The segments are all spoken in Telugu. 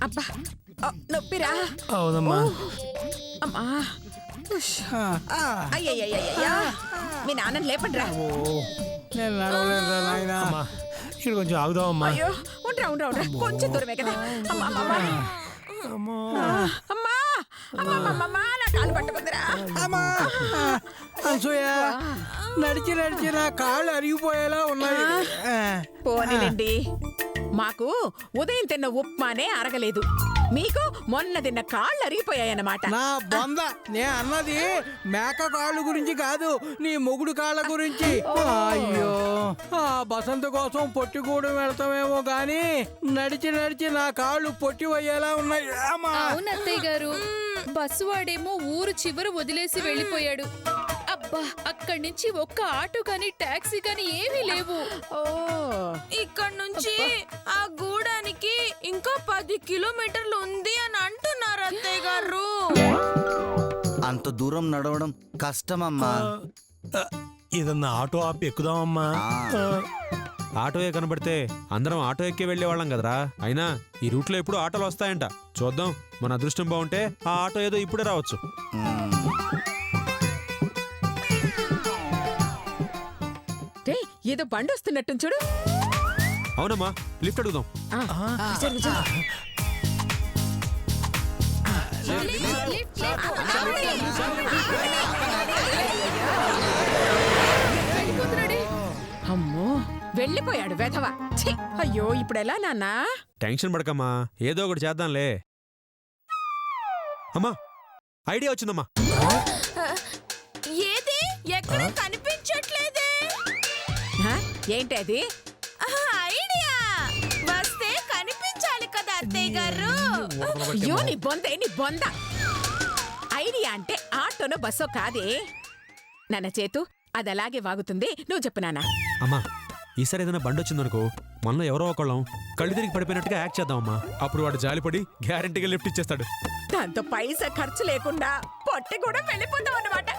అబ్బా నొప్పిరా. అవునమ్మా. అమ్మా అయ్యయ్యయ్యా, మీ నాన్నని లేపండిరా. అమ్మా ఇక్కడ కొంచెం ఆగుదామమ్మా. అయ్యో ఉండరా ఉండరా ఉండరా, కొంచెం దూరమే కదా. అమ్మా అమ్మా అమ్మా అమ్మా, నా కాలు పట్టుకుందిరా. నడిచి నడిచి నా కాళ్ళు అరిగిపోయేలా ఉన్నాయి. పోనీలండి, మాకు ఉదయం తిన్న ఉప్మానే అరగలేదు, మీకు మొన్న తిన్న కాళ్ళు అరిగిపోయాయన్నమాట. నా బొంద, నే అన్నది మేక కాళ్ళు గురించి కాదు, నీ మొగుడు కాళ్ళ గురించి. అయ్యో, ఆ బసంత కోసం పొట్టిగూడెం వెళ్తామేమో గాని నడిచి నడిచి నా కాళ్ళు పొట్టి అయ్యేలా ఉన్నాయి. అవును అత్తయ్య గారు, బస్సు వాడేమో ఊరు చివరి వదిలేసి వెళ్ళిపోయాడు. అబ్బా, అక్కడి నుంచి ఒక్క ఆటో గాని టాక్సీ గాని ఏమీ లేవు. ఇక్కడ నుంచి ఆ గూడానికి ఇంకా 10 కిలోమీటర్లు ఉంది అని అంటున్నారు అత్తయ్య గారు. అంత దూరం నడవడం కష్టమమ్మా. ఏదన్నా ఆటో ఆపి ఎక్కుదామమ్మా. ఆటోయే కనబడితే అందరం ఆటో ఎక్కి వెళ్లేవాళ్ళం కదరా. అయినా ఈ రూట్లో ఎప్పుడు ఆటోలు వస్తాయంట. చూద్దాం, మన అదృష్టం బాగుంటే ఆ ఆటో ఏదో ఇప్పుడే రావచ్చు. ఏదో బండి వస్తున్నట్టు చూడు. అవునమ్మా, లిఫ్ట్ అడుగుదాం. అమ్మో, వెళ్ళిపోయాడు వెధవ. అయ్యో, ఇప్పుడెలా నాన్నా? టెన్షన్ పడకమ్మా, ఏదో ఒకటి చేద్దాంలే. అమ్మా, ఐడియా వచ్చిందమ్మా. ఏది ఎక్కడ కనిపించట్లేదే. ఏంటి అది? ఐడియా వస్తే కనిపించాలి కదా అత్తయ్య గారు. అయ్యో, నీ బొంద నీ బొంద. ఐడియా అంటే ఆటోనో బస్సో కాదే నాన్న. చేతు, అది అలాగే వాగుతుంది, నువ్వు చెప్పు నాన్న. అమ్మా, ఈసారి ఏదైనా బండి వచ్చిందనుకో, మనలో ఎవరో ఒకళ్ళం కళ్ళు తిరిగి పడిపోయినట్టుగా యాక్ట్ చేద్దామమ్మా. అప్పుడు వాడు జాలిపడి గ్యారంటీగా లిఫ్ట్ ఇచ్చేస్తాడు. దాంతో పైసా ఖర్చు లేకుండా పొట్టి కూడా వెళ్ళిపోతాం అన్నమాట.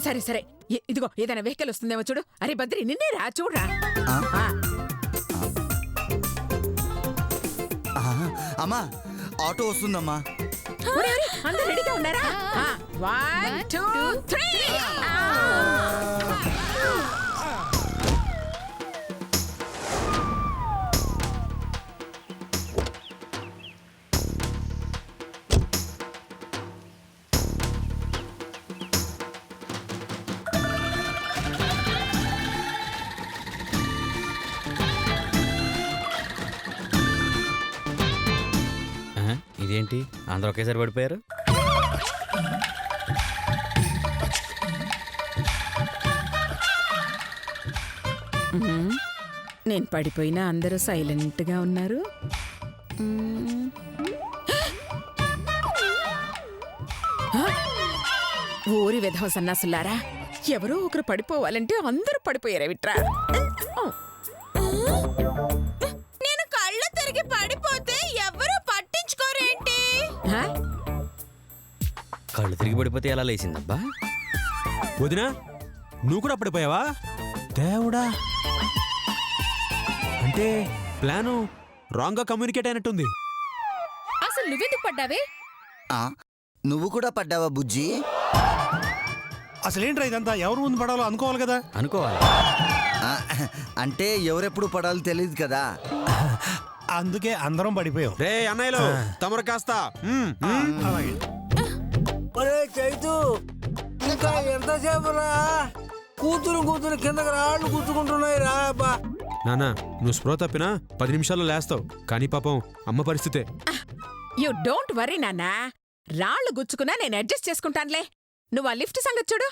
సరే సరే, ఇదిగో ఏదైనా వెహికల్ వస్తుందేమో చూడు. అరే బద్రి, నిన్నే రా, చూడరా. అమ్మా, ఆటో వస్తుందమ్మా. అందరూ రెడీగా ఉన్నారా? 1 2 3. ఇదేంటి, అందరూ ఒకేసారి పడిపోయారు? నేను పడిపోయినా అందరూ సైలెంట్ గా ఉన్నారు. ఊరి విధవ సన్నాసులారా, ఎవరో ఒకరు పడిపోవాలంటే అందరూ పడిపోయారా విట్రా? నేను కళ్ళు తిరిగి పడిపోతే ఎవరు పట్టించుకోరేంటి? కళ్ళు తిరిగి పడిపోతే ఎలా లేచిందబ్బా? వదినా, నువ్వు కూడా పడిపోయావా? దేవుడా, అంటే ప్లాను రాంగ్ గా కమ్యూనికేట్ అయినట్టుంది. అసలు నువ్వెందుకు పడ్డావే? నువ్వు కూడా పడ్డావా బుజ్జి? అసలేంట్రా ఇదంతా? ఎవరు ముందు పడాలో అనుకోవాలి కదా. అనుకోవాలి అంటే ఎవరెప్పుడు పడాలో తెలియదు కదా, అందుకే అందరం పడిపోయాం. రే అన్నయ్యలు, తమరు కాస్త చైతు, ఇంకా ఎంతసేపు రా? కూతురు కూతురు కిందకి రాళ్ళు కూర్చుకుంటున్నాయి రా. నానా, నువ్వు స్పృహ తప్పినా 10 నిమిషాల్లో లేస్తావు. కానీ పాపం అమ్మ పరిస్థితే. యు డోంట్ వరీ నాన్నా, రాళ్లు గుచ్చుకున్నా నేను అడ్జస్ట్ చేసుకుంటానులే. నువ్వు ఆ లిఫ్ట్ సంగతి చూడు.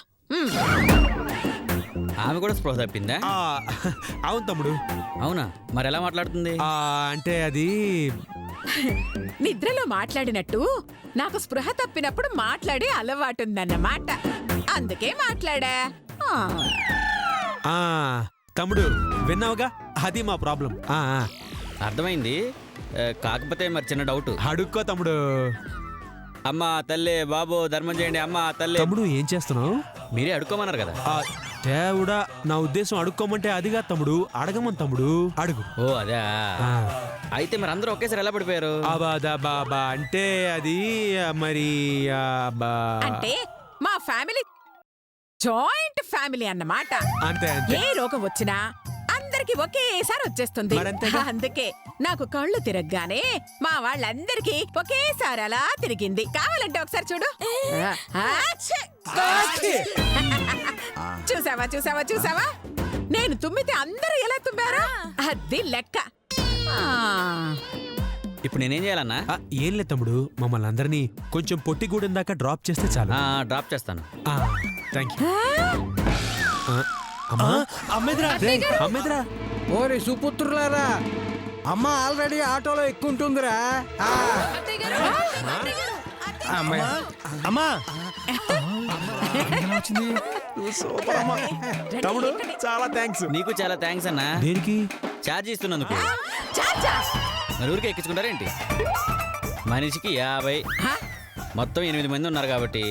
ఆమె కూడా స్పృహ తప్పిందా? అవును తమ్ముడు. అవునా, మరి ఎలా మాట్లాడుతుంది? అంటే అది నిద్రలో మాట్లాడినట్టు నాకు స్పృహ తప్పినప్పుడు మాట్లాడే అలవాటుందన్నమాట. అందుకే మాట్లాడా. తమ్ముడు విన్నావుగా, అది మా ప్రాబ్లం. అర్థమైంది. కాకపోతే మరి చిన్న డౌట్. అడుక్కో తమ్ముడు. అమ్మా తల్లి, బాబు ధర్మం చేయండి. అమ్మా తల్లి. తమ్ముడు ఏం చేస్తున్నావు? మీరే అడుక్కోమన్నారు కదా. దేవుడా, నా ఉద్దేశం అడుక్కోమంటే అదిగా తమ్ముడు, అడగమని తమ్ముడు, అడుగు. ఓ అదే ఆ. అయితే మరి అందరూ ఒకేసారి ఎలా పడిపోయారు? అబాదా బాబా అంటే అది మరి అంటే మా ఫ్యామిలీ జాయింట్ ఫ్యామిలీ అన్నమాట. అంతే అంతే. ఏ రోగం వచ్చినా అందరికి ఒకేసారి వచ్చేస్తుంది. మరంతేగా. అందుకే నాకు కళ్ళు తిరగగానే మా వాళ్ళందరికీ ఒకేసారి అలా తిరిగింది. కావాలంటే ఒకసారి చూడు. చూసావా చూసావా చూసావా, నేను తుమ్మితే అందరూ ఎలా తుమ్మారా? అది లెక్క. ఆ, ఇప్పుడు నేనేం చేయాలన్నా? ఏం లేదు తమ్ముడు, మమ్మల్ని అందరినీ కొంచెం పొట్టిగూడెం దాకా డ్రాప్ చేస్తే చాలు. డ్రాప్ చేస్తాను. Thank you. అమ్మా, అమ్మేదిరా అమ్మేదిరా. ఓరి సుపుత్రులారా, అమ్మ ఆల్రెడీ ఆటోలో ఎక్కుంటుందిరా. అమ్మా తమ్ముడు చాలా థ్యాంక్స్. నీకు చాలా థ్యాంక్స్ అన్నా. దేనికి? ఛార్జ్ ఇస్తున్నందుకు. చాచా. మరి ఊరికి ఎక్కించుకుంటారేంటి? మనిషికి 50. మొత్తం 8 మంది ఉన్నారు కాబట్టి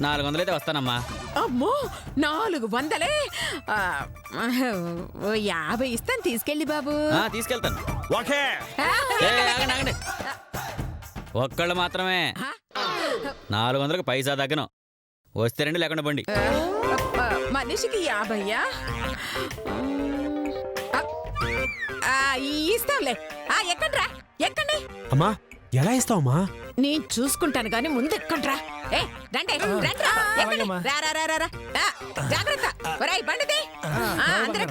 400 అయితే వస్తానమ్మా. అమ్మో 400? 50 ఇస్తాను, తీసుకెళ్ళి బాబు. తీసుకెళ్తాను. ఓకే. ఆగండి ఆగండి, ఒక్కళ్ళు మాత్రమే. 400కి పైసా తగ్గను. వస్తే రండి, లేకుండా బండి. మనిషికి 50? ఇస్తాంలే. ఎక్కండ్రా, ఎక్కండి. అమ్మా ఎలా ఇస్తావమ్మా? నేను చూసుకుంటాను గాని ముందు ఎక్కండ్రా. రండి రండి, ఎక్కండి. రా రా రా రా. జాగ్రత్త. ఒరేయ్ బండిది. అందరూ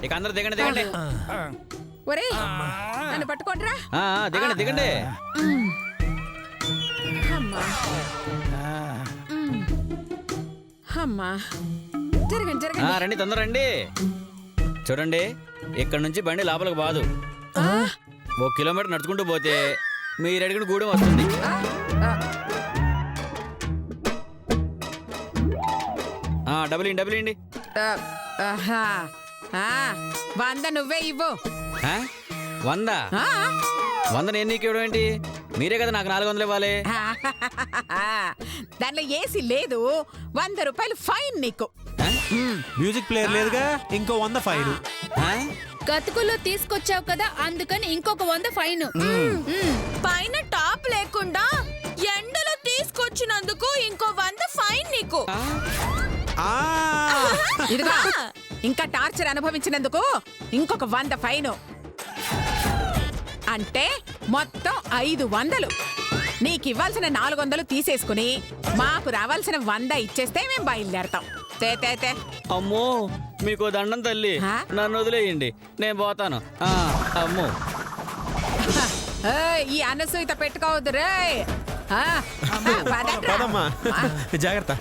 ఇక అందరూ దిగండి దిగండి. ఒరేయ్ నన్ను పట్టుకోండిరా. దిగండి దిగండి. అమ్మా అమ్మా, జరగండి జరగండి. రండి, తొందర రండి. చూడండి, ఇక్కడ నుంచి బండి లోపలికి బాదు. 1 కిలోమీటర్ నడుచుకుంటూ పోతే మీరు అడిగిన గూడెం వస్తుంది. డబ్బులు ఇండి. 100 నువ్వే ఇవ్వు. 100? 100 నేను నీకు ఇవ్వడం ఏంటి? మీరే కదా నాకు 400 ఇవ్వాలి. దానిలో ఏసీ లేదు. 100 రూపాయలు ఫైన్ నీకు. మ్యూజిక్ ప్లేయర్ లేదుగా, ఇంకో 100 ఫైన్. గతుకుల్లో తీసుకొచ్చావు కదా, అందుకని ఇంకొక 100 ఫైన్. పైన టాప్ లేకుండా ఎండలో తీసుకొచ్చినందుకు ఇంకో 100 ఫైన్ నీకు. ఇదిగో, ఇంకా టార్చర్ అనుభవించినందుకు ఇంకొక 100 ఫైన్. అంటే మొత్తం 500. నీకు ఇవ్వాల్సిన 400 తీసేసుకుని మాకు రావాల్సిన 100 ఇచ్చేస్తే మేము బయలుదేరతాం. తే అమ్మో, మీకు దండం తల్లి, నన్ను వదిలేయండి, నేను పోతాను. అమ్మో, ఈ అనసూయత పెట్టుకోవద్దు రే. పదమ్మా, జాగ్రత్త.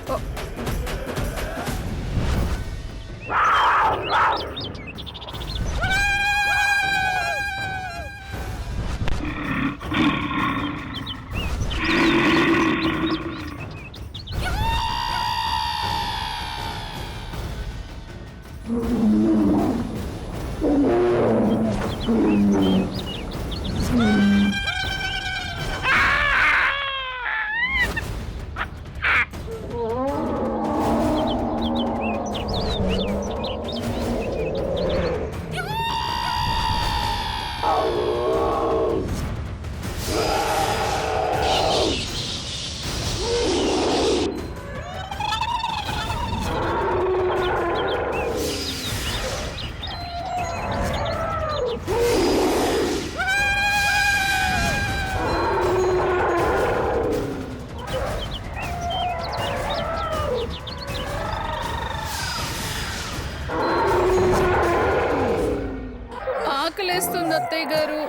ఆకలేస్తుంది అత్తయ్య గారు.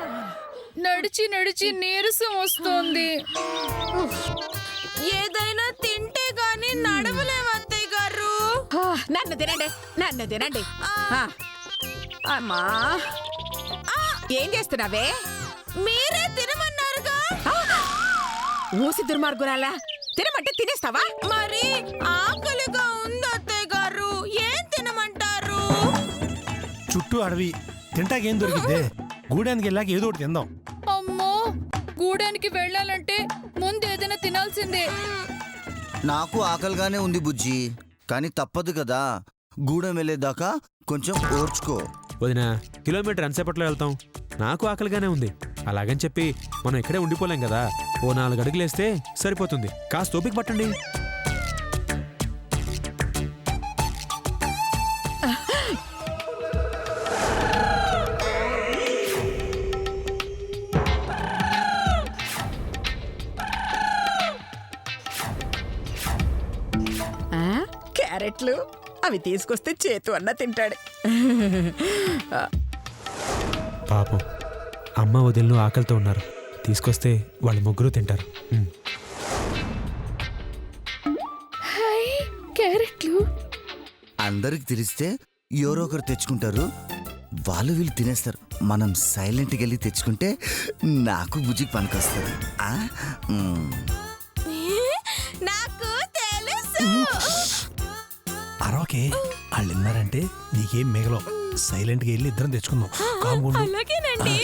నడిచి నడిచి నీరసం వస్తోంది. ఏదైనా తింటే గాని నడవలేము అత్తయ్య గారు. నన్ను తినండి, నన్ను తినండి. అమ్మా, ఏం చేస్తున్నావే? మీరే తినమన్నారుగా. ఊసి దుర్మార్గురాలా, తినమంటే తినేస్తావా? మరి ఆకలిగా ఉంది అత్తయ్య గారు, ఏం తినమంటారు? చుట్టూ అడవి, తింటాకేం దొరికిద్దే? గూడానికి వెళ్ళాక ఏదో ఒకటి తిందాం. అమ్మో, గూడానికి వెళ్ళాలంటే ముందు ఏదైనా తినాల్సిందే. నాకు ఆకలిగానే ఉంది బుజ్జి, కానీ తప్పదు కదా. గూడెం వెళ్ళేదాకా కొంచెం ఓర్చుకో. వదినా, కిలోమీటర్ ఎంతసేపట్లో వెళ్తాం? నాకు ఆకలిగానే ఉంది. అలాగని చెప్పి మనం ఇక్కడే ఉండిపోలేం కదా. ఓ 4 అడుగులేస్తే సరిపోతుంది. కాస్త ఓపిక పట్టండి. క్యారెట్లు అవి తీసుకొస్తే చేతు అన్న తింటాడు. పాపం, అమ్మ వదిలిను ఆకలితో ఉన్నారు. తీసుకొస్తే వాళ్ళు ముగ్గురు తింటారు. హాయ్, క్యారెట్లు. అందరికి తెలిస్తే ఎవరో ఒకరు తెచ్చుకుంటారు, వాళ్ళు వీళ్ళు తినేస్తారు. మనం సైలెంట్కి వెళ్ళి తెచ్చుకుంటే నాకు బుజ్జికి పనికొస్తుంది. నాకు తెలుసు. అరవకే, వాళ్ళు విన్నారంటే నీకేం మిగలవు. సైలెంట్గా వెళ్ళి ఇద్దరం తెచ్చుకుందాం. కాముగుండు. అలాగేనండి.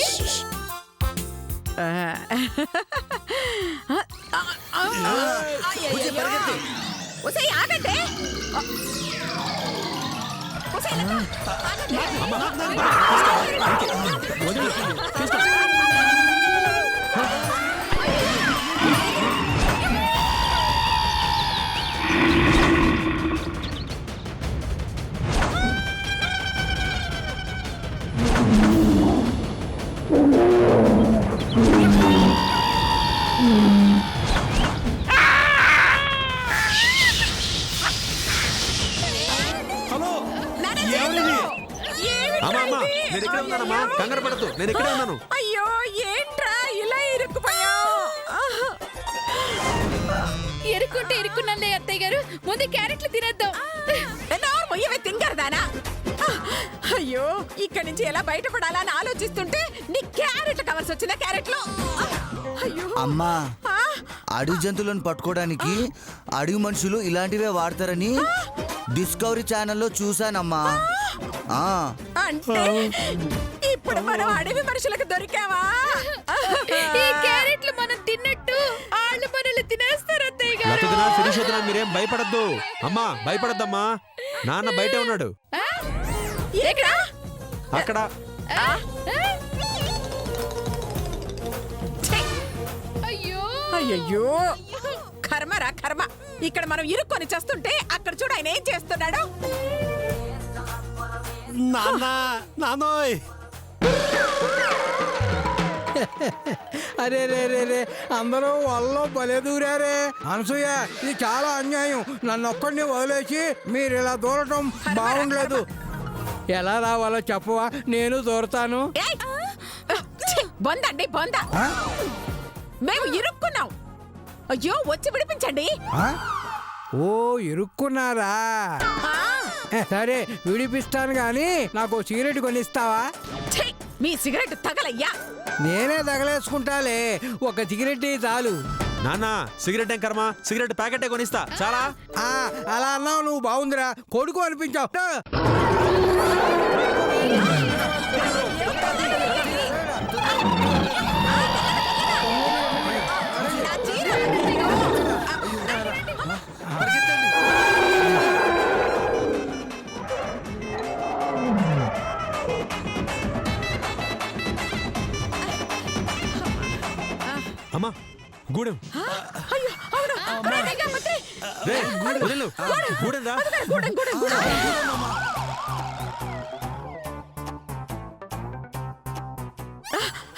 ఆగండి. నేను ఇక్కడే ఉన్నానమ్మా, కంగారు పడద్దు, నేను ఇక్కడే ఉన్నాను. అయ్యో, ఏంట్రా ఇలా ఇరుక్కుపోయా? ఇరుక్కుంటే ఇరుక్కున్నానులే అత్తయ్య గారు, ముందు క్యారెట్లు తినేద్దాం. తింగరదానా? అయ్యో, ఇక్కడి నుంచి ఎలా బయటపడాలని ఆలోచిస్తుంటే నీ క్యారెట్లు కావాల్సి వచ్చిన క్యారెట్లు. అయ్యో అమ్మా, అడవి జంతువులను పట్టుకోవడానికి అడవి మనుషులు ఇలాంటివే వాడతారని డిస్కవరీ ఛానల్లో చూశానమ్మా. అంటే ఇప్పుడు మనం అడవి మనుషులకు దొరికావా? ఈ క్యారెట్లు మనం తిన్నట్టు వాళ్ళు మనల్ని తినేస్తారు అత్తయ్య గారు. లతదినా, శిరీషదినా, మీరేం భయపడద్దు. అమ్మా, భయపడద్దమ్మా. నాన్న బయటే ఉన్నాడు. అక్కడ. అయ్యో అయ్యో, కర్మరా కర్మ. ఇక్కడ మనం ఇరుక్కొని చేస్తుంటే అక్కడ చూడు ఆయన ఏం చేస్తున్నాడు. నాన్నోయ్. అరే రే రే రే, అందరూ వాళ్ళలో భలే దూరారే. అనసూయ, ఇది చాలా అన్యాయం. నన్ను ఒక్కడిని వదిలేసి మీరు ఇలా దూరటం బాగుండలేదు. ఎలా రావాలో చెప్పవా, నేను దూరతాను. బొందండి బొంద, మేము ఇరుక్కున్నాం. అయ్యో, వచ్చి విడిపించండి. ఓ, ఇరుక్కున్నారా? సరే, విడిపిస్తాను గాని నాకు సిగరెట్ కొనిస్తావా? మీ సిగరెట్ తగలయ్యా. నేనే తగలేసుకుంటాలే, ఒక సిగరెట్ చాలు. నాన్న, సిగరెట్ ఏం కర్మ, సిగరెట్ ప్యాకెటే కొనిస్తా చాలా. అలా అన్నావు నువ్వు, బాగుందిరా. కొడుకు అనిపించావు. అమ్మా, గూడెం. వదిలు, గూడెం రా.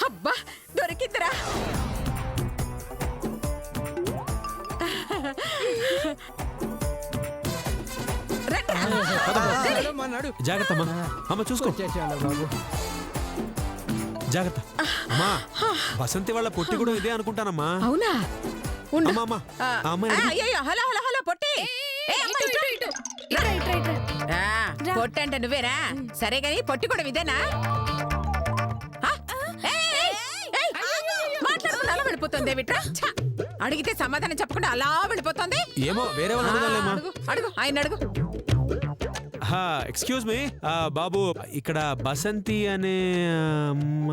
అబ్బా, దొరికిందిరా. జాగ్రత్త అమ్మా. అమ్మ చూసుకో. బాబు, జాగ్రత్త అమ్మా వసంతి వాళ్ళ పొట్టి కూడా ఇదే అనుకుంటానమ్మా. అవునా ఉండు. అమ్మా అమ్మా ఆ, ఆ అమ్మాయి అడుగు. అయ్యయ్యో, హలో హలో హలో పొట్టి ఏ, అమ్మ, ఇటు. పొట్టి అంటే నువ్వేనా? సరే గాని పొట్టి కూడా ఇదేనా? ఆ? ఏయ్, ఏయ్, మాట్లాడకుండా అలా వెళ్ళిపోతుంది ఏమిట్రా? ఛ! అడిగితే సమాధానం చెప్పకుండా అలా వెళ్ళిపోతుంది. ఏమో వేరే వాళ్ళు అడగాలేమా. అడుగు అడుగు ఆయన అడుగు. ఎక్స్క్యూజ్ మీ బాబు, ఇక్కడ బసంతి అనే అమ్మ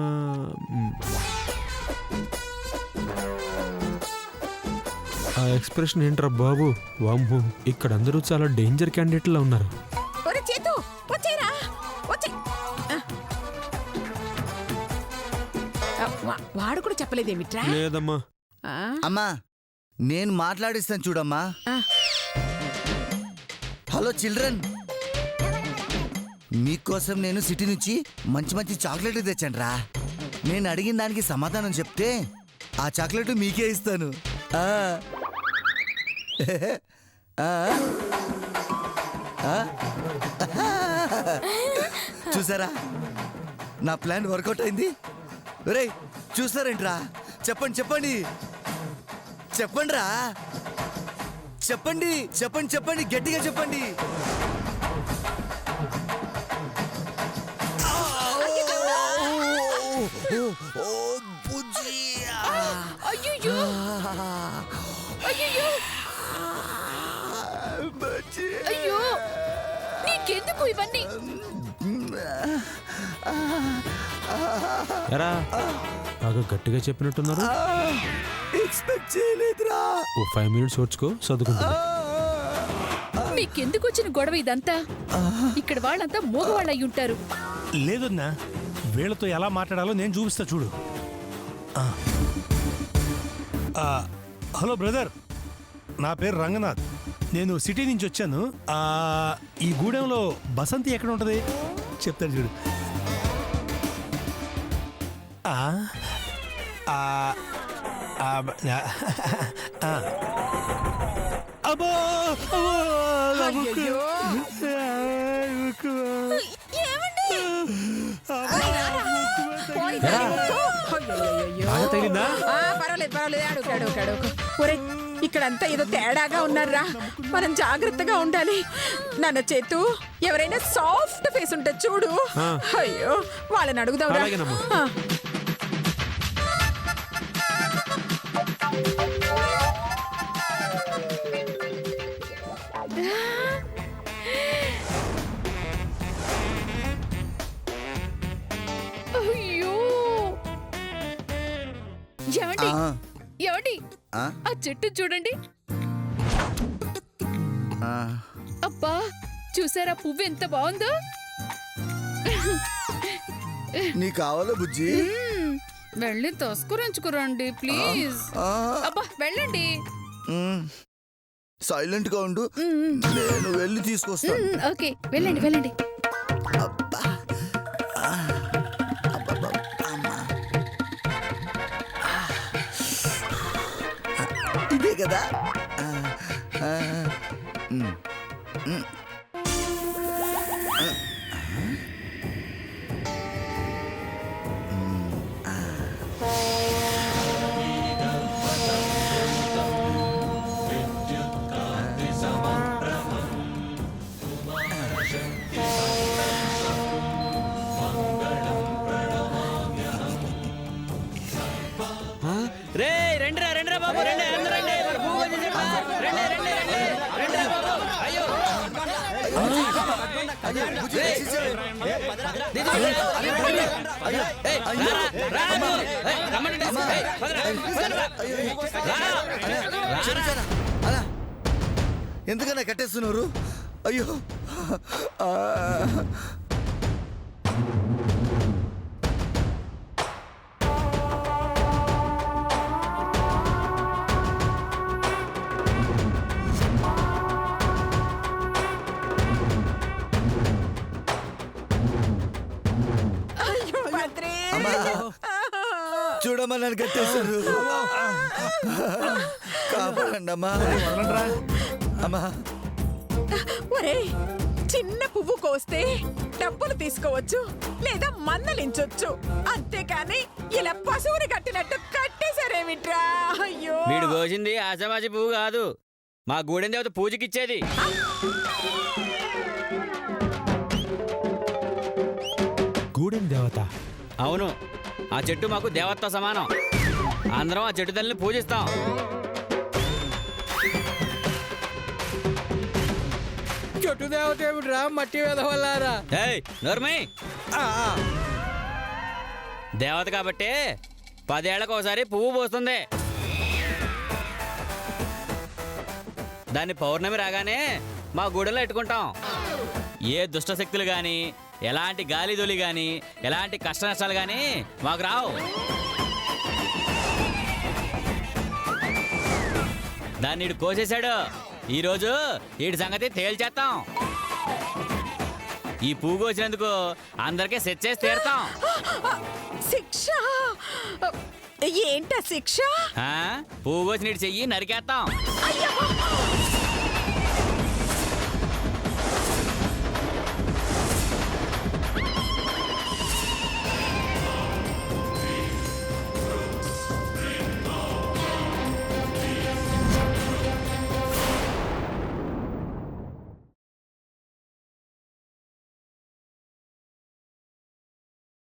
ఆ ఎక్స్ప్రెషన్ ఏంట్రా బాబు? వామ్మో, ఇక్కడ అందరూ చాలా డేంజర్ క్యాండిడేట్లా ఉన్నారు. ఒరే చేతు వచ్చేరా వచ్చే. వాడు కూడా చెప్పలేదేమిట్రా? లేదమ్మా. ఆ? అమ్మా నేను మాట్లాడిస్తాను చూడమ్మా. ఆ. హలో చిల్డ్రన్, మీకోసం నేను సిటీ నుంచి మంచి మంచి చాక్లెట్లు తెచ్చాను రా. నేను అడిగిన దానికి సమాధానం చెప్తే ఆ చాక్లెట్ మీకే ఇస్తాను. ఆ. ఆ. ఆ. చూసారా, నా ప్లాన్ వర్కౌట్ అయింది. ఒరేయ్ చూస్తారేంట్రా? చెప్పండి చెప్పండి చెప్పండి రా, చెప్పండి చెప్పండి చెప్పండి గట్టిగా చెప్పండి. అయ్యో అయ్యో అయ్యో, నీకెందుకు ఇవన్నీ? ఎరా బాగా గట్టిగా చెప్పినట్టున్నారు. ఎక్స్పెక్ట్ చేయలేదురా. ఓ 5 minutes ఓడ్చుకో, చదువుకుంటా. మీకెందుకు వచ్చిన గొడవ ఇదంతా? ఇక్కడ వాళ్ళంతా మోగవాళ్ళు అయి ఉంటారు. లేదన్నా, వీళ్ళతో ఎలా మాట్లాడాలో నేను చూపిస్తా చూడు. ఆ. ఆ, హలో బ్రదర్, నా పేరు రంగనాథ్. నేను సిటీ నుంచి వచ్చాను. ఈ గూడెంలో బసంతి ఎక్కడ ఉంటుంది చెప్తాను చూడు. ఆ, ఆ, ఆ, ఆ. అబ్బో, అబ్బో, అయ్యయ్యో. పోనీ ఎరా? అయ్యయ్యయ్యో. బాగా తగిలిందా? పర్వాలేదు పర్వాలేదు, అడుగు అడుగు అడుగు. ఒరే ఇక్కడంతా ఏదో తేడాగా ఉన్నారా, మనం జాగ్రత్తగా ఉండాలి. నాన్న చేతు, ఎవరైనా సాఫ్ట్ ఫేస్ ఉంటే చూడు. ఆ. అయ్యో వాళ్ళని అడుగుదాం. అలాగేనమ్మా. అయ్యో ఏమండి ఆ. ఏమండి, ఆ? ఆ చెట్టు చూడండి. ఆ. అబ్బా, చూసారా పువ్వు ఎంత బాగుందో? నీకు కావాలా బుజ్జి? వెళ్ళి తస్కరించుకురండి ప్లీజ్. ఆ. అబ్బా వెళ్ళండి. సైలెంట్ గా ఉండు, నేను వెళ్ళి తీసుకొస్తాను. ఓకే వెళ్ళండి వెళ్ళండి. అబ్బా. ఆ. అబ్బబ్బా. అమ్మా. ఇదే కదా. ఆ. ఆ. ఉమ్. ఉమ్. రే రండిరా రండిరా బాబు, రండి అందరూ రండి. మన పువ్వు వచ్చేసేమ్మా. రండి రండి రండి రండిరా బాబు. అయ్యో బుజ్జి, తీసేయ్. ఏయ్, రా బాబు. ఏయ్, రమ్మండి. ఏయ్, పదరా, పదరా. క్షమించారా? అలా ఎందుకన్నా కట్టేస్తున్నారు? అయ్యో. ఆ. అయ్యో మంత్రి. అమ్మా, చూడమ్మా నన్ను కట్టేస్తారు. కాపాడండి అమ్మా. అమ్మా. ఒరే చిన్న పువ్వు కోస్తే డబ్బులు తీసుకోవచ్చు లేదా మందలించొచ్చు, అంతేకాని ఇలా పశువుని కట్టినట్టు కట్టేశారేమిట్రా? అయ్యో, వీడు కోసింది ఆజమాజీ పువ్వు కాదు, మా గూడెం దేవత పూజకిచ్చేది. గూడెం దేవత. అవును, ఆ చెట్టు మాకు దేవతతో సమానం. అందరం ఆ చెట్టు తల్లిని పూజిస్తాం. చెట్టు దేవత ఏమిట్రా, మట్టి వెదవల్లారా? ఏయ్ నోర్మై, దేవత కాబట్టి 10 ఏళ్లకు ఒకసారి పువ్వు పోస్తుంది. దాన్ని పౌర్ణమి రాగానే మా గూడెలో ఎట్టుకుంటాం. ఏ దుష్ట శక్తులు గాని, ఎలాంటి గాలి దొలి గాని, ఎలాంటి కష్ట నష్టాలు గాని మాకు రావు. దాన్ని ఈడు కోసేశాడు. ఈరోజు వీడి సంగతి తేల్చేస్తాం. ఈ పువ్వు కోసినందుకు అందరికీ సెట్ చేసి తీరుతాం. శిక్ష ఏంటా శిక్ష? పువ్వు కోసి నీటి చెయ్యి నరికేస్తాం. అయ్యో!